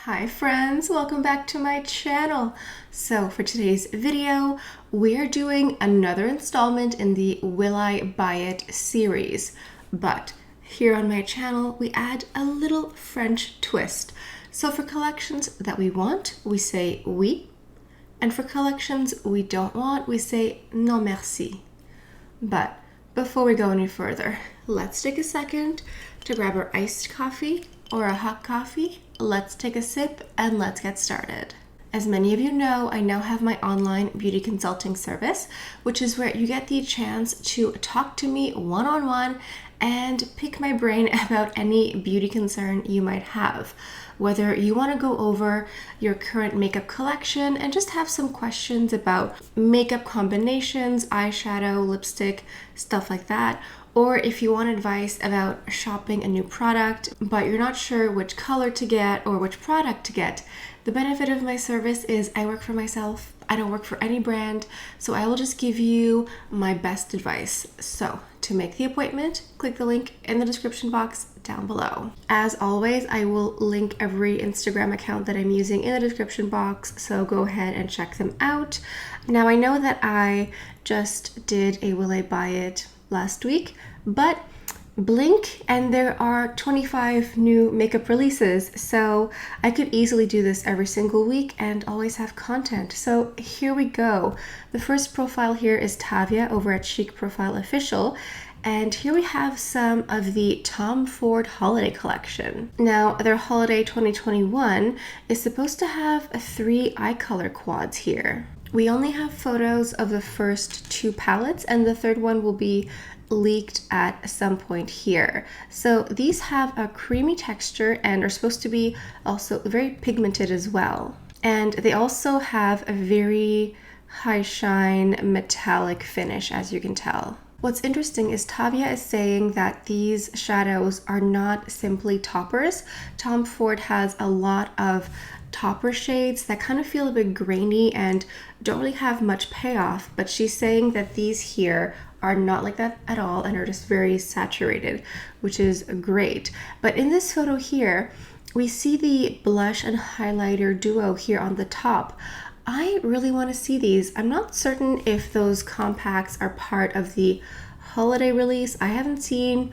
Hi friends, welcome back to my channel. So for today's video, we're doing another installment in the Will I Buy It series. But here on my channel, we add a little French twist. So for collections that we want, we say oui. And for collections we don't want, we say non merci. But before we go any further, let's take a second to grab our iced coffee or a hot coffee. Let's take a sip and let's get started. As many of you know, I now have my online beauty consulting service, which is where you get the chance to talk to me one-on-one and pick my brain about any beauty concern you might have. Whether you want to go over your current makeup collection and just have some questions about makeup combinations, eyeshadow, lipstick, stuff like that, or if you want advice about shopping a new product, but you're not sure which color to get or which product to get, the benefit of my service is I work for myself. I don't work for any brand, so I will just give you my best advice. So to make the appointment, click the link in the description box down below. As always, I will link every Instagram account that I'm using in the description box, so go ahead and check them out. Now, I know that I just did a Will I Buy It last week, but blink and there are 25 new makeup releases, so I could easily do this every single week and always have content. So here we go. The first profile here is Tavia over at Chic Profile Official, and here we have some of the Tom Ford holiday collection. Now, their holiday 2021 is supposed to have 3 eye color quads here. We only have photos of the first 2 palettes, and the third one will be leaked at some point here. So these have a creamy texture and are supposed to be also very pigmented as well. And they also have a very high shine metallic finish, as you can tell. What's interesting is Tavia is saying that these shadows are not simply toppers. Tom Ford has a lot of topper shades that kind of feel a bit grainy and don't really have much payoff, but she's saying that these here are not like that at all and are just very saturated, which is great. But in this photo here, we see the blush and highlighter duo here on the top. I really want to see these. I'm not certain if those compacts are part of the holiday release. I haven't seen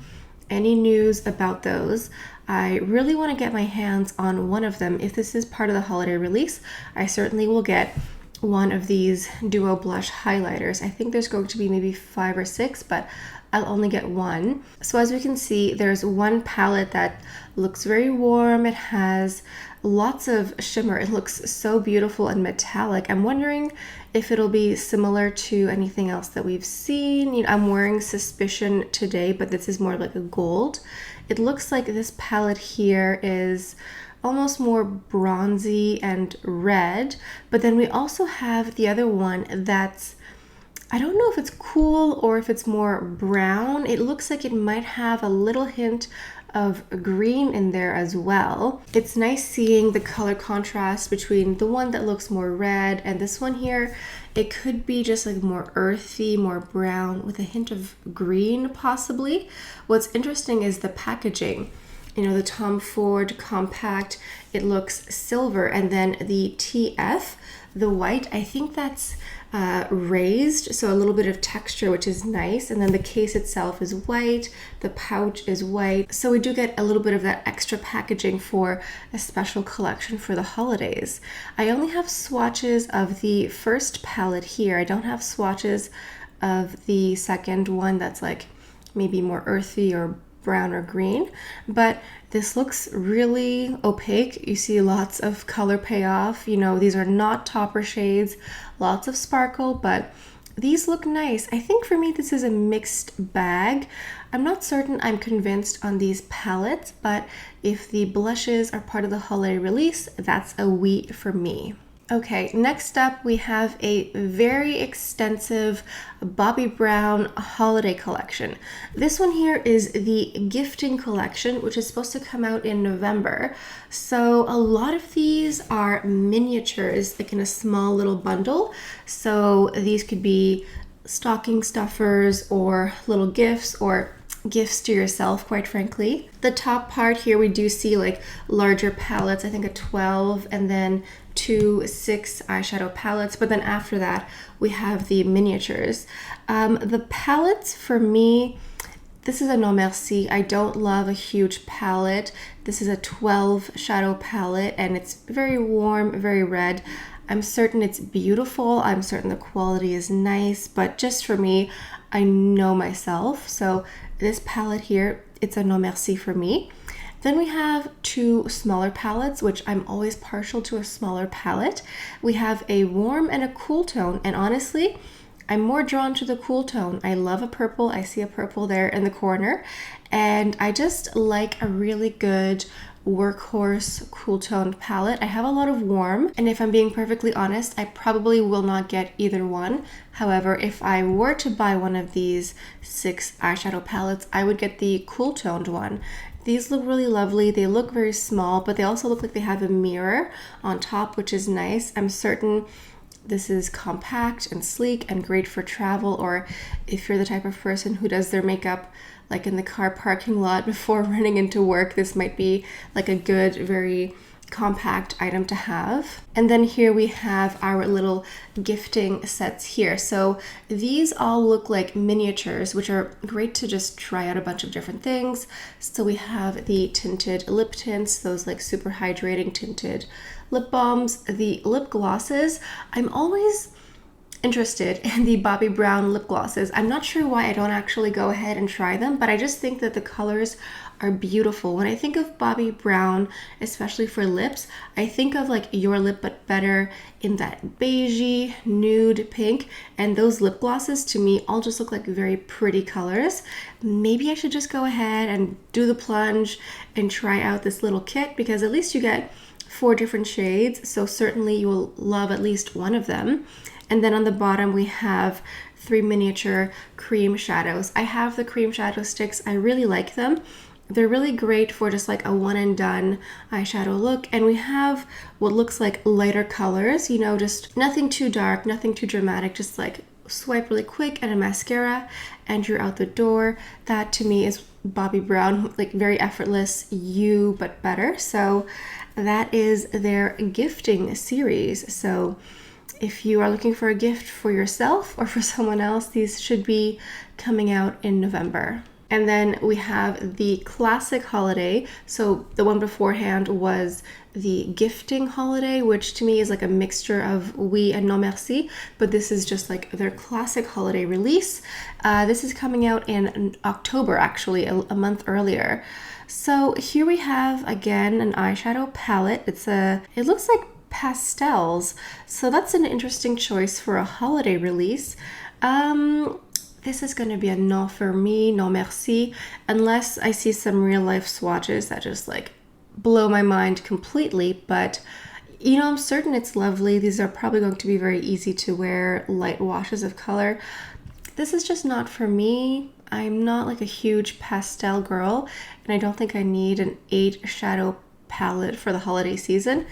any news about those. I really want to get my hands on one of them. If this is part of the holiday release, I certainly will get one of these duo blush highlighters. I think there's going to be maybe 5 or 6, but I'll only get one. So as we can see, there's one palette that looks very warm. It has lots of shimmer. It looks so beautiful and metallic. I'm wondering if it'll be similar to anything else that we've seen. You know, I'm wearing Suspicion today, but this is more like a gold. It looks like this palette here is almost more bronzy and red, but then we also have the other one that's, I don't know if it's cool or if it's more brown. It looks like it might have a little hint of green in there as well. It's nice seeing the color contrast between the one that looks more red and this one here. It could be just like more earthy, more brown with a hint of green possibly. What's interesting is the packaging. You know, the Tom Ford compact, it looks silver, and then the TF, the white, I think that's raised, so a little bit of texture, which is nice. And then the case itself is white, the pouch is white, so we do get a little bit of that extra packaging for a special collection for the holidays. I only have swatches of the first palette here. I don't have swatches of the second one that's like maybe more earthy or brown or green, but this looks really opaque. You see lots of color payoff. You know, these are not topper shades, lots of sparkle, but these look nice. I think for me this is a mixed bag. I'm not certain I'm convinced on these palettes, but if the blushes are part of the holiday release, that's a oui for me. Okay, next up we have a very extensive Bobbi Brown holiday collection. This one here is the gifting collection, which is supposed to come out in November. So a lot of these are miniatures, like in a small little bundle. So these could be stocking stuffers or little gifts or gifts to yourself, quite frankly. The top part here, we do see like larger palettes, I think a 12 and then 2 6 eyeshadow palettes, but then after that we have the miniatures. The palettes for me, this is a Non Merci. I don't love a huge palette. This is a 12 shadow palette and it's very warm, very red. I'm certain it's beautiful. I'm certain the quality is nice, but just for me, I know myself. So this palette here, it's a Non Merci for me. Then we have 2 smaller palettes, which I'm always partial to a smaller palette. We have a warm and a cool tone, and honestly, I'm more drawn to the cool tone. I love a purple. I see a purple there in the corner, and I just like a really good workhorse cool toned palette. I have a lot of warm, and if I'm being perfectly honest, I probably will not get either one. However, if I were to buy one of these 6 eyeshadow palettes, I would get the cool toned one. These look really lovely. They look very small, but they also look like they have a mirror on top, which is nice. I'm certain this is compact and sleek and great for travel, or if you're the type of person who does their makeup like in the car parking lot before running into work, this might be like a good, very compact item to have. And then here we have our little gifting sets here. So these all look like miniatures, which are great to just try out a bunch of different things. So we have the tinted lip tints, those like super hydrating tinted lip balms, the lip glosses. I'm always interested in the Bobbi Brown lip glosses. I'm not sure why I don't actually go ahead and try them, but I just think that the colors are beautiful. When I think of Bobbi Brown, especially for lips, I think of like Your Lip But Better in that beigey, nude pink, and those lip glosses to me all just look like very pretty colors. Maybe I should just go ahead and do the plunge and try out this little kit, because at least you get 4 different shades, so certainly you will love at least one of them. And then on the bottom we have 3 miniature cream shadows. I have the cream shadow sticks. I really like them. They're really great for just like a one and done eyeshadow look. And we have what looks like lighter colors, you know, just nothing too dark, nothing too dramatic, just like swipe really quick and a mascara and you're out the door. That to me is Bobbi Brown, like very effortless, you but better. So that is their gifting series. So if you are looking for a gift for yourself or for someone else, these should be coming out in November. And then we have the classic holiday. So the one beforehand was the gifting holiday, which to me is like a mixture of Oui and Non Merci, but this is just like their classic holiday release. This is coming out in October, actually, a month earlier. So here we have, again, an eyeshadow palette. It looks like pastels, so that's an interesting choice for a holiday release. This is going to be a no for me, non merci, unless I see some real life swatches that just like blow my mind completely. But you know, I'm certain it's lovely. These are probably going to be very easy to wear, light washes of color. This is just not for me. I'm not like a huge pastel girl, and I don't think I need an 8 shadow palette for the holiday season.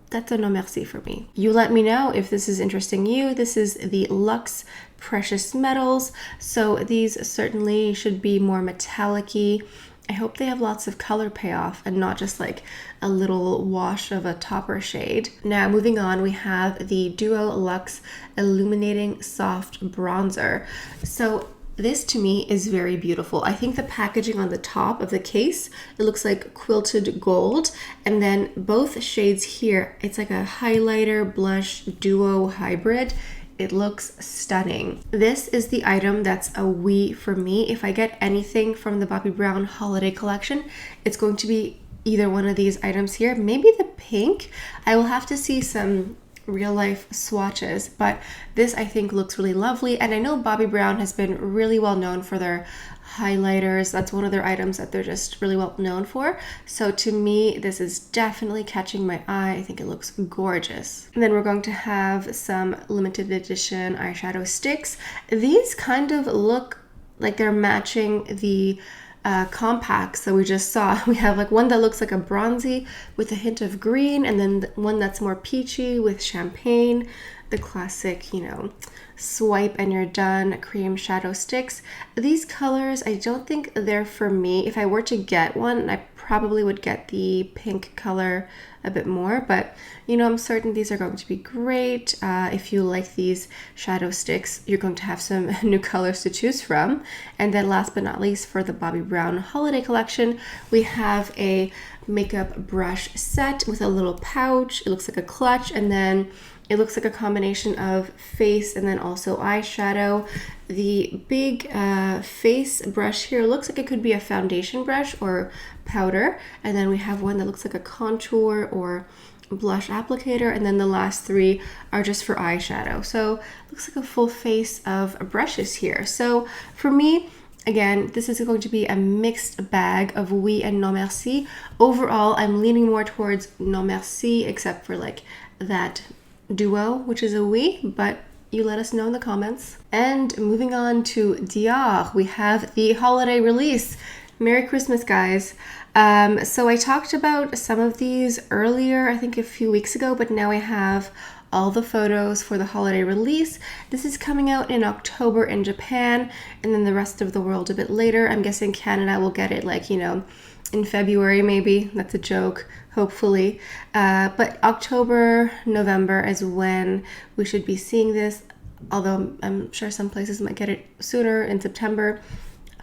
That's a no merci for me. You let me know if this is interesting you. This is the Luxe Precious Metals. So these certainly should be more metallic-y. I hope they have lots of color payoff and not just like a little wash of a topper shade. Now moving on, we have the Duo Luxe Illuminating Soft Bronzer. So this to me is very beautiful. I think the packaging on the top of the case, it looks like quilted gold. And then both shades here, it's like a highlighter blush duo hybrid. It looks stunning. This is the item that's a oui for me. If I get anything from the Bobbi Brown holiday collection, it's going to be either one of these items here. Maybe the pink. I will have to see some real life swatches, but this I think looks really lovely. And I know Bobbi Brown has been really well known for their highlighters. That's one of their items that they're just really well known for. So to me, this is definitely catching my eye. I think it looks gorgeous. And then we're going to have some limited edition eyeshadow sticks. These kind of look like they're matching the compacts that we just saw. We have like one that looks like a bronzy with a hint of green, and then one that's more peachy with champagne. the classic, you know, swipe and you're done cream shadow sticks. These colors, I don't think they're for me. If I were to get one, I probably would get the pink color a bit more, but you know, I'm certain these are going to be great. If you like these shadow sticks, you're going to have some new colors to choose from. And then last but not least, for the Bobbi Brown holiday collection, we have a makeup brush set with a little pouch. It looks like a clutch, and then it looks like a combination of face and then also eyeshadow. The big face brush here looks like it could be a foundation brush or powder. And then we have one that looks like a contour or blush applicator. And then the last three are just for eyeshadow. So it looks like a full face of brushes here. So for me, again, this is going to be a mixed bag of Oui and Non Merci. Overall, I'm leaning more towards Non Merci, except for like that duo, which is a Oui, but you let us know in the comments. And moving on to Dior, we have the holiday release. Merry Christmas, guys. So I talked about some of these earlier, I think a few weeks ago, but now I have all the photos for the holiday release. This is coming out in October in Japan, and then the rest of the world a bit later. I'm guessing Canada will get it like, you know, in February maybe. That's a joke, hopefully. But October, November is when we should be seeing this, although I'm sure some places might get it sooner, in September.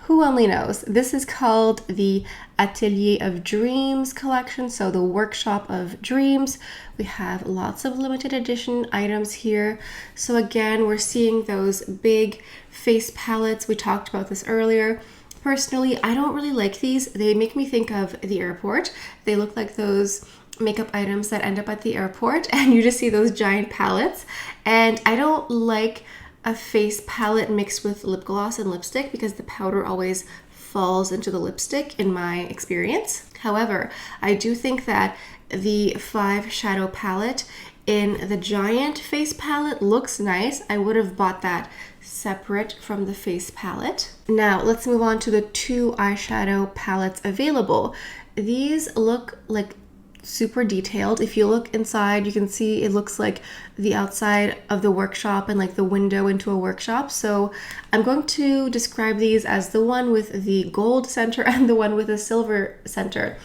Who only knows? This is called the Atelier of Dreams collection, so the Workshop of Dreams. We have lots of limited edition items here. So again, we're seeing those big face palettes. We talked about this earlier. Personally, I don't really like these. They make me think of the airport. They look like those makeup items that end up at the airport, and you just see those giant palettes. And I don't like a face palette mixed with lip gloss and lipstick because the powder always falls into the lipstick in my experience. However, I do think that the 5 shadow palette in the giant face palette looks nice. I would have bought that separate from the face palette. Now let's move on to the 2 eyeshadow palettes available. These look like super detailed. If you look inside, you can see it looks like the outside of the workshop and like the window into a workshop. So I'm going to describe these as the one with the gold center and the one with the silver center.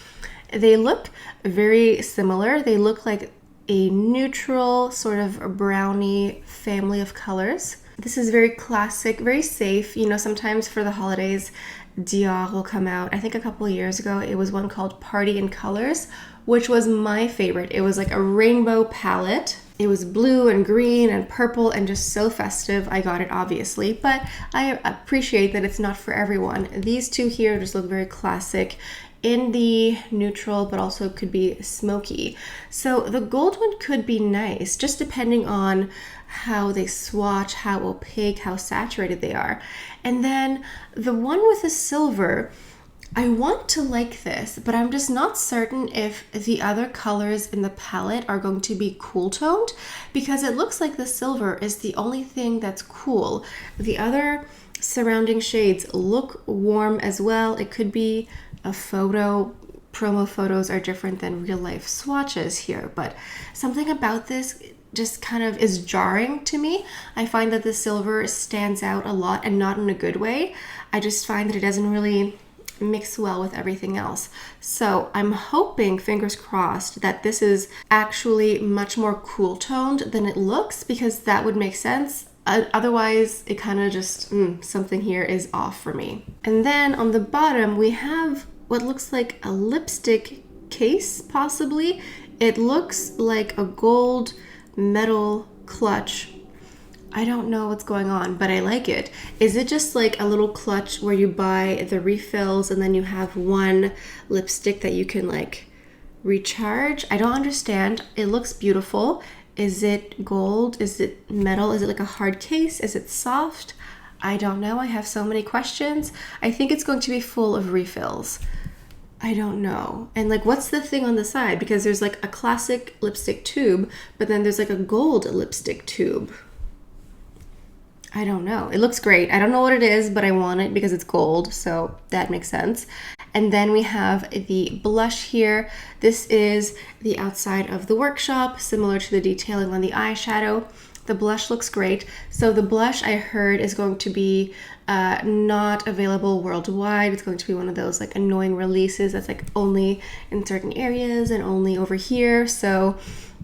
They look very similar. They look like a neutral sort of brownie family of colors. This is very classic, very safe. You know, sometimes for the holidays, Dior will come out. I think a couple of years ago, it was one called Party in Colors, which was my favorite. It was like a rainbow palette. It was blue and green and purple and just so festive. I got it obviously, but I appreciate that it's not for everyone. These 2 here just look very classic in the neutral, but also could be smoky. So the gold one could be nice, just depending on how they swatch, how opaque, how saturated they are. And then the one with the silver, I want to like this, but I'm just not certain if the other colors in the palette are going to be cool toned, because it looks like the silver is the only thing that's cool. The other surrounding shades look warm as well. It could be a photo. Promo photos are different than real life swatches here, but something about this just kind of is jarring to me. I find that the silver stands out a lot, and not in a good way. I just find that it doesn't really mix well with everything else. So I'm hoping, fingers crossed, that this is actually much more cool toned than it looks, because that would make sense. Otherwise, it kind of just, something here is off for me. And then on the bottom, we have what looks like a lipstick case, possibly. It looks like a gold metal clutch. I don't know what's going on, but I like it. Is it just like a little clutch where you buy the refills and then you have one lipstick that you can like recharge? I don't understand. It looks beautiful. Is it gold? Is it metal? Is it like a hard case? Is it soft? I don't know. I have so many questions. I think it's going to be full of refills. I don't know. And like, what's the thing on the side? Because there's like a classic lipstick tube, but then there's like a gold lipstick tube. I don't know. It looks great. I don't know what it is, but I want it because it's gold, so that makes sense. And then we have the blush here. This is the outside of the workshop, similar to the detailing on the eyeshadow. The blush looks great. So the blush I heard is going to be not available worldwide. It's going to be one of those like annoying releases that's like only in certain areas and only over here. So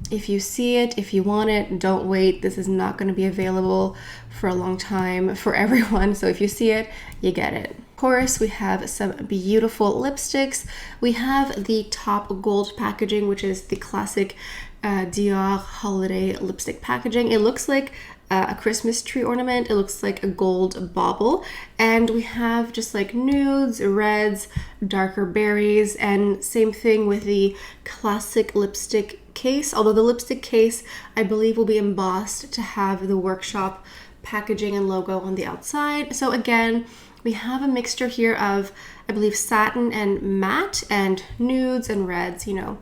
if you see it, if you want it, don't wait. This is not going to be available for a long time for everyone. So if you see it, you get it. Of course, we have some beautiful lipsticks. We have the top gold packaging, which is the classic Dior holiday lipstick packaging. It looks like a Christmas tree ornament. It looks like a gold bauble. And we have just like nudes, reds, darker berries, and same thing with the classic lipstick case. Although the lipstick case, I believe, will be embossed to have the workshop packaging and logo on the outside. So again, we have a mixture here of, I believe, satin and matte and nudes and reds, you know,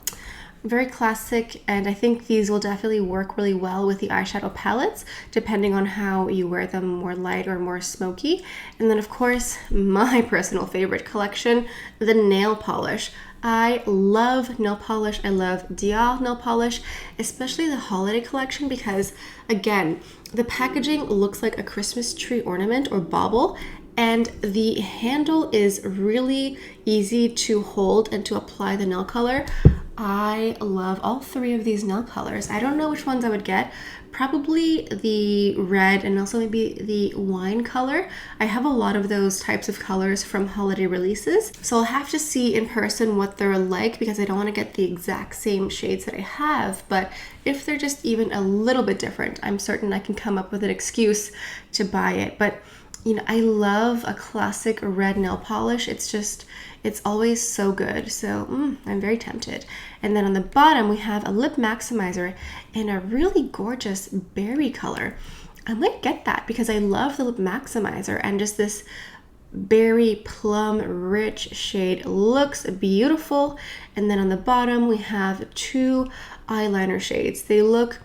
very classic. And I think these will definitely work really well with the eyeshadow palettes, depending on how you wear them, more light or more smoky. And then of course, my personal favorite collection, the nail polish. I love nail polish. I love Dior nail polish, especially the holiday collection, because again, the packaging looks like a Christmas tree ornament or bauble, and the handle is really easy to hold and to apply the nail color. I love all three of these nail colors. I don't know which ones I would get. Probably the red and also maybe the wine color. I have a lot of those types of colors from holiday releases. So I'll have to see in person what they're like, because I don't want to get the exact same shades that I have. But if they're just even a little bit different, I'm certain I can come up with an excuse to buy it. But you know, I love a classic red nail polish. It's always so good. So I'm very tempted. And then on the bottom, we have a lip maximizer in a really gorgeous berry color. I might get that because I love the lip maximizer, and just this berry plum rich shade looks beautiful. And then on the bottom, we have two eyeliner shades. They look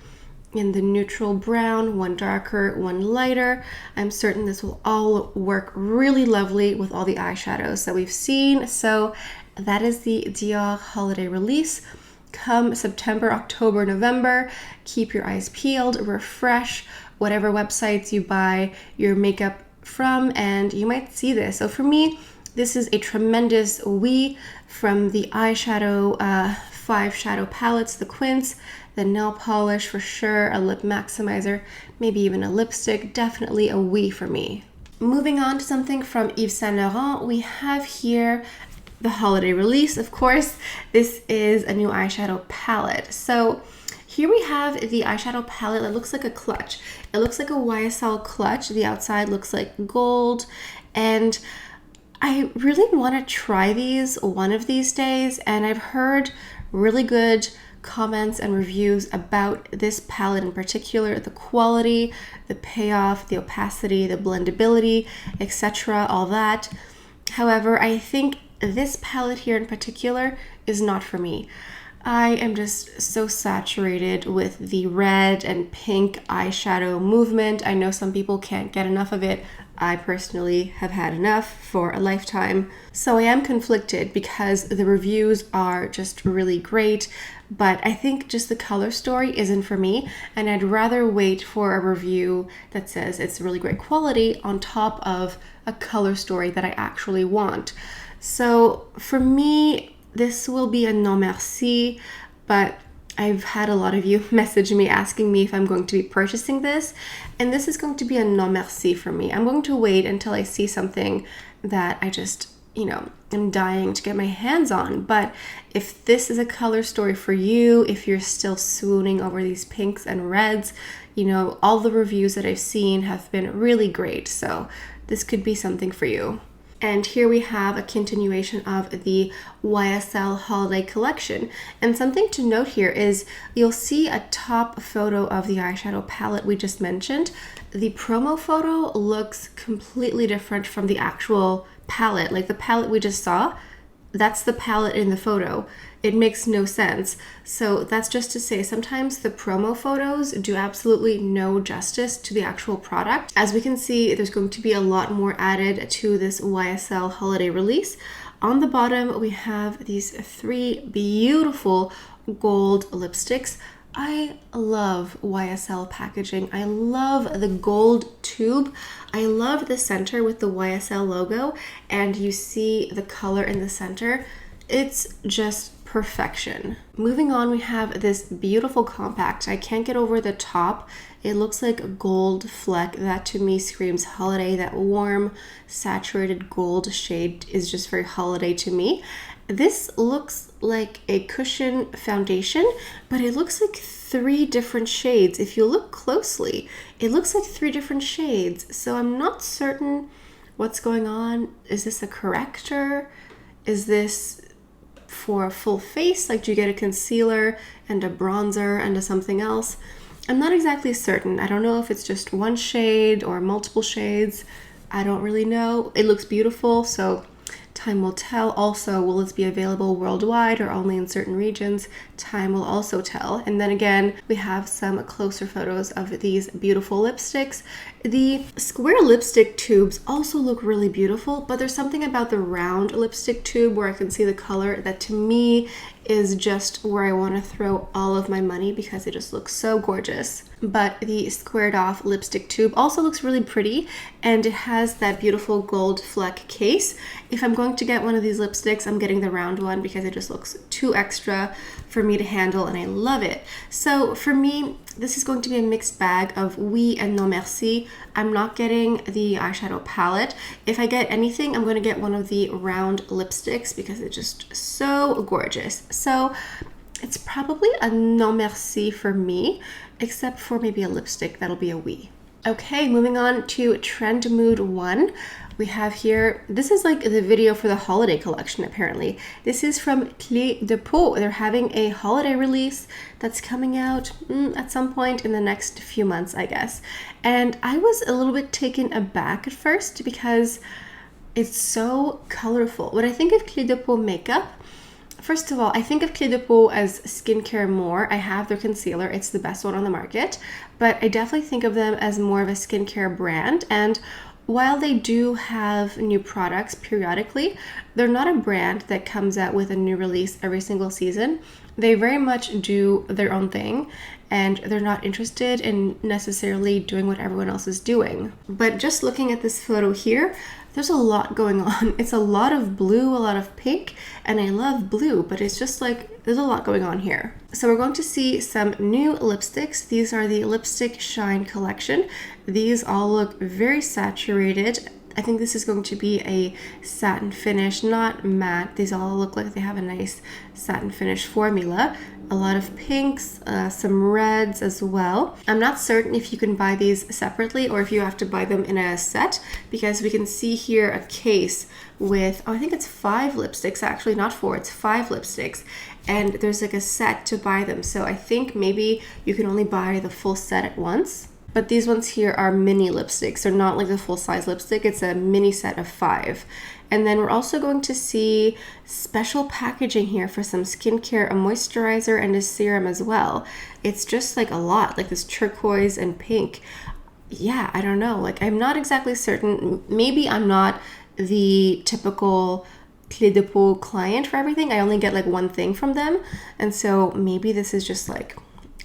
in the neutral brown, one darker, one lighter. I'm certain this will all work really lovely with all the eyeshadows that we've seen. So that is the Dior holiday release. Come September, October, November, keep your eyes peeled, refresh whatever websites you buy your makeup from, and you might see this. So for me, this is a tremendous oui from the eyeshadow 5 shadow palettes, the Quince, the nail polish for sure, a lip maximizer, maybe even a lipstick, definitely a oui for me. Moving on to something from Yves Saint Laurent, we have here the holiday release, of course. This is a new eyeshadow palette. So here we have the eyeshadow palette that looks like a clutch. It looks like a YSL clutch. The outside looks like gold, and I really want to try these one of these days, and I've heard really good comments and reviews about this palette in particular, the quality, the payoff, the opacity, the blendability, etc., all that. However, I think this palette here in particular is not for me. I am just so saturated with the red and pink eyeshadow movement. I know some people can't get enough of it. I personally have had enough for a lifetime. So I am conflicted because the reviews are just really great, but I think just the color story isn't for me, and I'd rather wait for a review that says it's really great quality on top of a color story that I actually want. So for me, this will be a Non Merci, but I've had a lot of you message me asking me if I'm going to be purchasing this, and this is going to be a Non Merci for me. I'm going to wait until I see something that I just, am dying to get my hands on. But if this is a color story for you, if you're still swooning over these pinks and reds, all the reviews that I've seen have been really great. So this could be something for you. And here we have a continuation of the YSL holiday collection. And something to note here is you'll see a top photo of the eyeshadow palette we just mentioned. The promo photo looks completely different from the actual palette. Like the palette we just saw, that's the palette in the photo. It makes no sense. So that's just to say sometimes the promo photos do absolutely no justice to the actual product. As we can see, there's going to be a lot more added to this YSL holiday release. On the bottom, we have these 3 beautiful gold lipsticks. I love YSL packaging. I love the gold tube. I love the center with the YSL logo, and you see the color in the center. It's just perfection. Moving on, we have this beautiful compact. I can't get over the top. It looks like a gold fleck. That to me screams holiday. That warm, saturated gold shade is just very holiday to me. This looks like a cushion foundation, but it looks like 3 different shades. If you look closely, it looks like 3 different shades. So I'm not certain what's going on. Is this a corrector? Is this for a full face? Like, do you get a concealer and a bronzer and a something else? I'm not exactly certain. I don't know if it's just 1 shade or multiple shades. I don't really know. It looks beautiful, so time will tell. Also, will this be available worldwide or only in certain regions? Time will also tell. And then again, we have some closer photos of these beautiful lipsticks. The square lipstick tubes also look really beautiful, but there's something about the round lipstick tube where I can see the color that to me is just where I want to throw all of my money because it just looks so gorgeous. But the squared off lipstick tube also looks really pretty, and it has that beautiful gold fleck case. If I'm going to get one of these lipsticks, I'm getting the round one because it just looks too extra for me to handle, and I love it. So for me, this is going to be a mixed bag of Oui and Non Merci. I'm not getting the eyeshadow palette. If I get anything, I'm going to get one of the round lipsticks because it's just so gorgeous. So it's probably a Non Merci for me, except for maybe a lipstick that'll be a Oui. Okay, moving on to Trend Mood 1. We have here, this is like the video for the holiday collection apparently. This is from Clé de Peau. They're having a holiday release that's coming out at some point in the next few months, I guess. And I was a little bit taken aback at first because it's so colorful. When I think of Clé de Peau makeup, first of all, I think of Clé de Peau as skincare more. I have their concealer. It's the best one on the market. But I definitely think of them as more of a skincare brand. And while they do have new products periodically, they're not a brand that comes out with a new release every single season. They very much do their own thing, and they're not interested in necessarily doing what everyone else is doing. But just looking at this photo here, there's a lot going on. It's a lot of blue, a lot of pink, and I love blue, but it's just like there's a lot going on here. So we're going to see some new lipsticks. These are the Lipstick Shine collection. These all look very saturated. I think this is going to be a satin finish, not matte. These all look like they have a nice satin finish formula. A lot of pinks, some reds as well. I'm not certain if you can buy these separately or if you have to buy them in a set, because we can see here a case with, I think it's 5 lipsticks, actually not 4, it's 5 lipsticks. And there's like a set to buy them. So I think maybe you can only buy the full set at once. But these ones here are mini lipsticks. They're not like a full-size lipstick. It's a mini set of 5. And then we're also going to see special packaging here for some skincare, a moisturizer, and a serum as well. It's just like a lot, like this turquoise and pink. Yeah, I don't know. Like, I'm not exactly certain. Maybe I'm not the typical Clé de Peau client for everything. I only get like one thing from them. And so maybe this is just like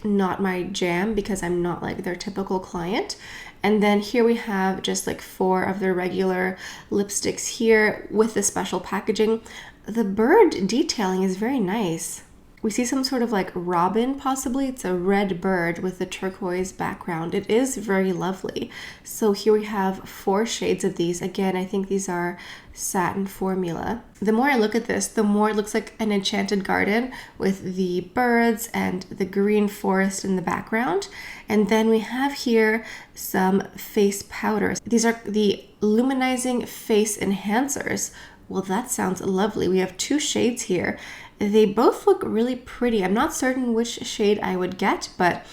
not my jam because I'm not like their typical client. And then here we have just like 4 of their regular lipsticks here with the special packaging. The bird detailing is very nice. We see some sort of like robin possibly. It's a red bird with a turquoise background. It is very lovely. So here we have 4 shades of these. Again, I think these are satin formula. The more I look at this, the more it looks like an enchanted garden with the birds and the green forest in the background. And then we have here some face powders. These are the luminizing face enhancers. Well, that sounds lovely. We have 2 shades here. They both look really pretty. I'm not certain which shade I would get, but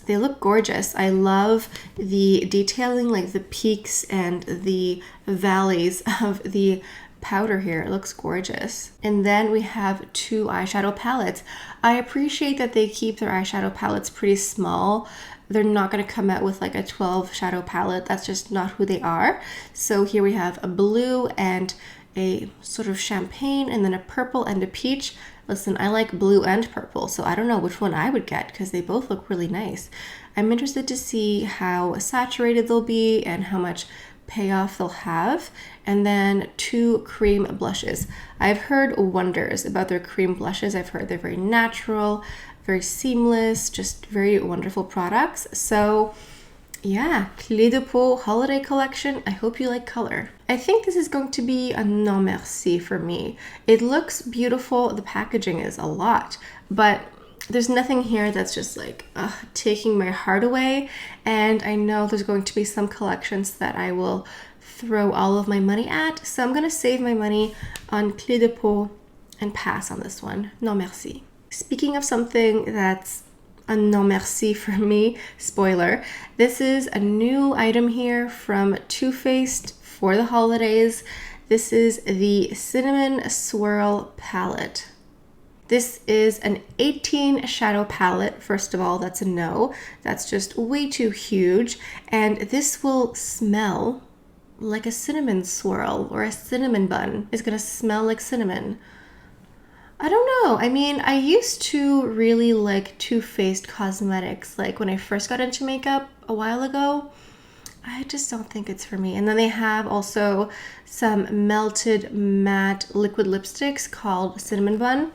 they look gorgeous. I love the detailing, like the peaks and the valleys of the powder here. It looks gorgeous. And then we have 2 eyeshadow palettes. I appreciate that they keep their eyeshadow palettes pretty small. They're not going to come out with like a 12 shadow palette. That's just not who they are. So here we have a blue and a sort of champagne, and then a purple and a peach. Listen, I like blue and purple, so I don't know which one I would get because they both look really nice. I'm interested to see how saturated they'll be and how much payoff they'll have. And then 2 cream blushes. I've heard wonders about their cream blushes. I've heard they're very natural, very seamless, just very wonderful products. So yeah, Clé de Peau holiday collection. I hope you like color. I think this is going to be a Non Merci for me. It looks beautiful. The packaging is a lot, but there's nothing here that's just like taking my heart away. And I know there's going to be some collections that I will throw all of my money at. So I'm going to save my money on Clé de Peau and pass on this one. Non Merci. Speaking of something that's a non merci for me, spoiler, this is a new item here from Too Faced for the holidays. This is the Cinnamon Swirl palette. This is an 18 shadow palette. First of all, that's a no. That's just way too huge. And this will smell like a cinnamon swirl, or a cinnamon bun is gonna smell like cinnamon. I don't know. I mean, I used to really like Too Faced cosmetics, like when I first got into makeup a while ago. I just don't think it's for me. And then they have also some melted matte liquid lipsticks called Cinnamon Bun.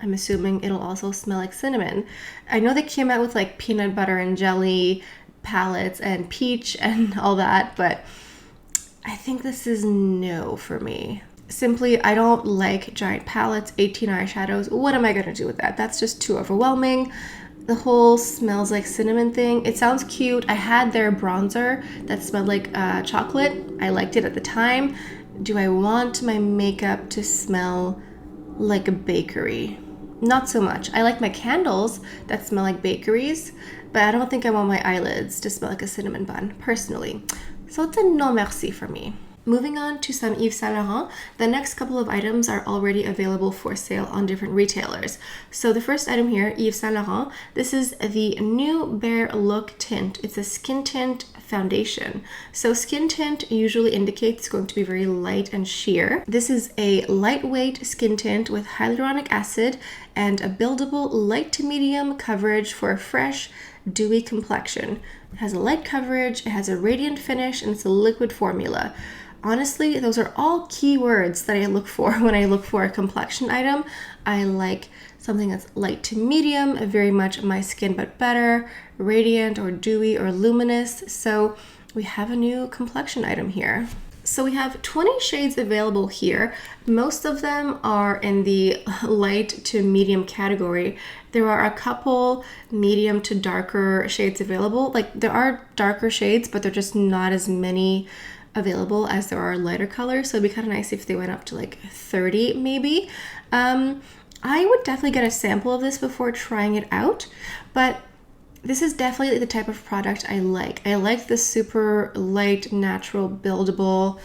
I'm assuming it'll also smell like cinnamon. I know they came out with like peanut butter and jelly palettes and peach and all that, but I think this is no for me. Simply, I don't like giant palettes, 18 eyeshadows. What am I going to do with that? That's just too overwhelming. The whole smells like cinnamon thing. It sounds cute. I had their bronzer that smelled like chocolate. I liked it at the time. Do I want my makeup to smell like a bakery? Not so much. I like my candles that smell like bakeries, but I don't think I want my eyelids to smell like a cinnamon bun, personally. So it's a non merci for me. Moving on to some Yves Saint Laurent, the next couple of items are already available for sale on different retailers. So the first item here, Yves Saint Laurent, this is the new Bare Look tint. It's a skin tint foundation. So skin tint usually indicates it's going to be very light and sheer. This is a lightweight skin tint with hyaluronic acid and a buildable light to medium coverage for a fresh, dewy complexion. It has a light coverage, it has a radiant finish, and it's a liquid formula. Honestly, those are all keywords that I look for when I look for a complexion item. I like something that's light to medium, very much my skin but better, radiant or dewy or luminous. So we have a new complexion item here. So we have 20 shades available here. Most of them are in the light to medium category. There are a couple medium to darker shades available. Like there are darker shades, but they're just not as many available as there are lighter colors. So it'd be kind of nice if they went up to like 30 maybe. I would definitely get a sample of this before trying it out, but this is definitely the type of product I like. I like the super light, natural, buildable,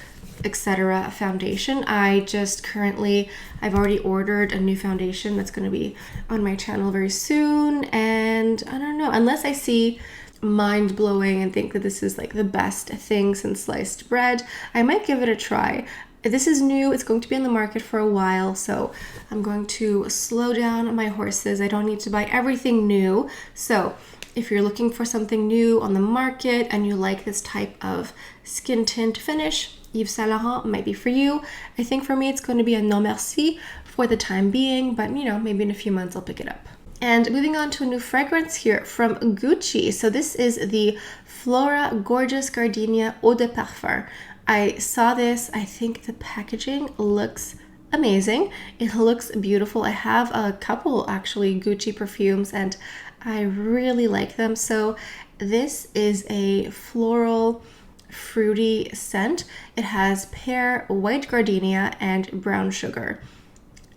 etc. foundation. I've already ordered a new foundation that's going to be on my channel very soon, and I don't know, unless I see mind-blowing and think that this is like the best thing since sliced bread, I might give it a try. This is new, it's going to be on the market for a while, so I'm going to slow down my horses. I don't need to buy everything new. So if you're looking for something new on the market and you like this type of skin tint finish, Yves Saint Laurent might be for you. I think for me it's going to be a non merci for the time being, but you know, maybe in a few months I'll pick it up. And moving on to a new fragrance here from Gucci. So this is the Flora Gorgeous Gardenia Eau de Parfum. I saw this. I think the packaging looks amazing. It looks beautiful. I have a couple actually Gucci perfumes and I really like them. So this is a floral fruity scent. It has pear, white gardenia, and brown sugar.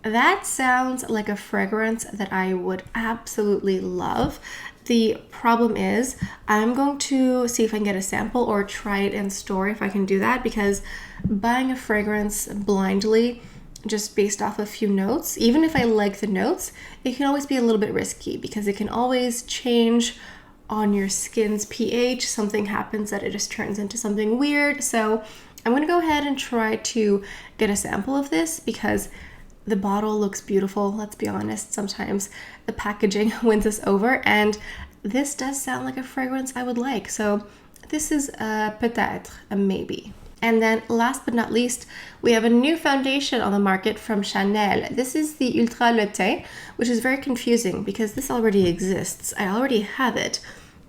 That sounds like a fragrance that I would absolutely love. The problem is I'm going to see if I can get a sample or try it in store if I can do that, because buying a fragrance blindly just based off a few notes, even if I like the notes, it can always be a little bit risky because it can always change on your skin's pH. Something happens that it just turns into something weird. So I'm going to go ahead and try to get a sample of this because The bottle looks beautiful, let's be honest. Sometimes the packaging wins us over, and this does sound like a fragrance I would like. So this is a peut-être, a maybe. And then last but not least, we have a new foundation on the market from Chanel. This is the Ultra Le Teint, which is very confusing because this already exists. I already have it,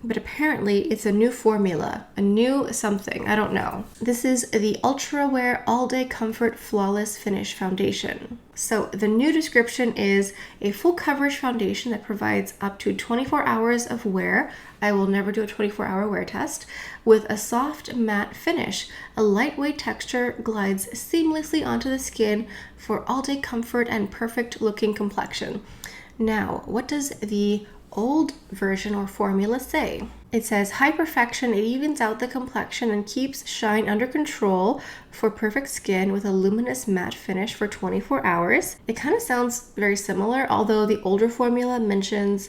but apparently it's a new formula, a new something, I don't know. This is the Ultra Wear All Day Comfort Flawless Finish Foundation. So the new description is a full coverage foundation that provides up to 24 hours of wear. I will never do a 24-hour wear test. With a soft matte finish, a lightweight texture glides seamlessly onto the skin for all-day comfort and perfect looking complexion. Now, what does the old version or formula say? It says high perfection, it evens out the complexion and keeps shine under control for perfect skin with a luminous matte finish for 24 hours. It kind of sounds very similar, although the older formula mentions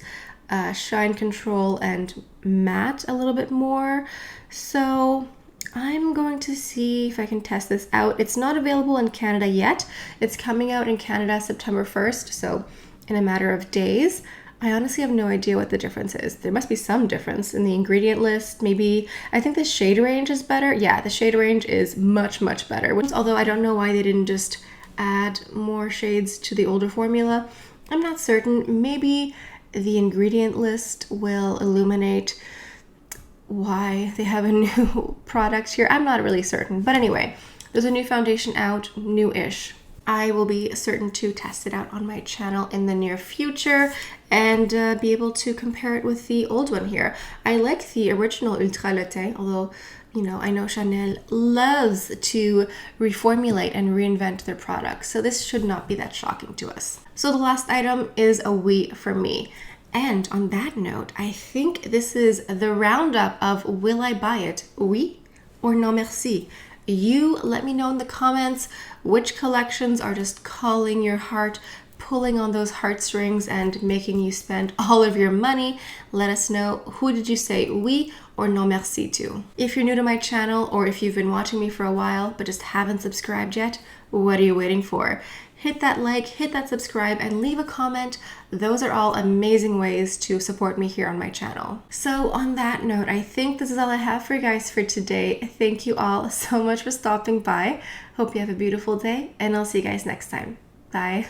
shine control and matte a little bit more. So I'm going to see if I can test this out. It's not available in Canada yet. It's coming out in Canada September 1st, so in a matter of days. I honestly have no idea what the difference is. There must be some difference in the ingredient list. Maybe, I think the shade range is better. Yeah, the shade range is much, much better. Although I don't know why they didn't just add more shades to the older formula. I'm not certain. Maybe the ingredient list will illuminate why they have a new product here. I'm not really certain. But anyway, there's a new foundation out, new-ish. I will be certain to test it out on my channel in the near future and be able to compare it with the old one here. I like the original Ultra Le Teint, although, you know, I know Chanel loves to reformulate and reinvent their products, so this should not be that shocking to us. So the last item is a oui for me. And on that note, I think this is the roundup of will I buy it, oui or non merci? You let me know in the comments which collections are just calling your heart, pulling on those heartstrings and making you spend all of your money. Let us know, who did you say oui or non merci to? If you're new to my channel, or if you've been watching me for a while but just haven't subscribed yet, what are you waiting for? Hit that like, hit that subscribe, and leave a comment. Those are all amazing ways to support me here on my channel. So on that note, I think this is all I have for you guys for today. Thank you all so much for stopping by. Hope you have a beautiful day, and I'll see you guys next time. Bye.